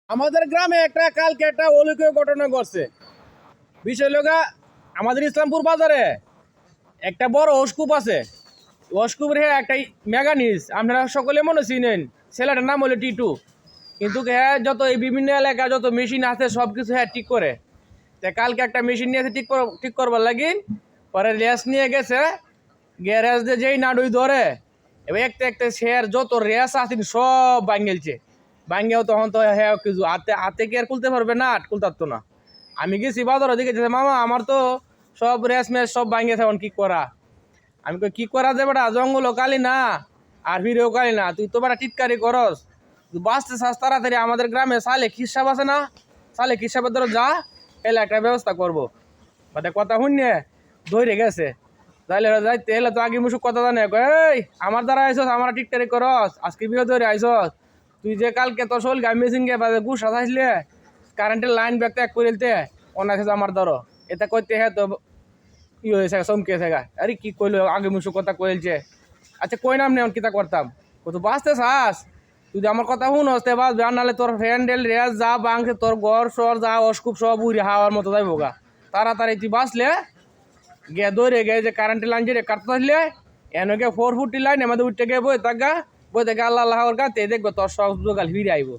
আমাদের গ্রামে কালকে একটা অলৌকিক ঘটনা ঘটছে। বিষয় লগা আমাদের ইসলামপুর বাজারে একটা বড় ওসকূপ আছে। ওসকূপের একটা মেগা নিউজ আপনারা সকলে মনে চিনেন। ছেলেটার নাম হলো টিটু। কিন্তু যত এই বিভিন্ন এলাকায় যত মেশিন আছে সব কিছু ঠিক করে। তা কালকে একটা মেশিন নিয়ে ঠিক করবার লাগি পরে রেস নিয়ে গেছে। গ্যারেজ দিয়ে যেই নাড়ুই ধরে এবার একটা শেয়ার যত রেস আছে সব ভাঙেলছে। ভাঙ্গেও তখন তো হ্যাঁ কিছু হাতে কি আর খুলতে পারবে না, খুলতে পারতো না। আমি গেছি বাজার ওদিকে মামা আমার তো সব রেস মেস সব ভাঙেছে, এখন কি করা? আমি কি করা যাবে? জঙ্গলও কালি না আর ভিড়েও কালি না, তুই তো বেটা টিটকারি করস, তুই বাঁচতে চাস তাড়াতাড়ি আমাদের গ্রামে সালে খিসাব আছে না, সালে খিসাবের ধরো যা, এলে একটা ব্যবস্থা করবো। বাদে কথা শুনে ধরে গেছে যাইলে যাইতে এলে তো আগে মুসুক কথা জানে, এই আমার দ্বারা আইসস, আমার টিটকারি করস, আজকে বিয়ে ধরে আইসস, তুই যে কালকে তোর শোল গাই মেশিন গে গুসা থাকলে কারেন্টের লাইন ব্যাগটা এক করিলতে অনাছে আমার ধরো এটা করতে হ্যাঁ তো ই হয়েছে চমকেছে গা। আরে কি কইলো আগে মুসুক কথা কইলছে। আচ্ছা কই নাম নেই কিতা করতাম, তুই বাঁচতে চাস, তুই যদি আমার কথা শুনস তে বাঁচবে, আর নাহলে তোর হ্যান্ডেল রেস যা বাংছে তোর ঘর সর যা অস্কুপ সব উড়ে হাওয়ার মতো যাইব গা। তাড়াতাড়ি তুই বাঁচলে গে দৌড়ে গে যে কারেন্টের লাইন যেটা কাটতে আসলে এনকে 4 ফুটি লাইন আমাদের উঠতে গে বই থাকা বই থেকে আল্লাহ আল্লাহ গা তে দেখবো তোর সব জোগাল ফিরে আইব।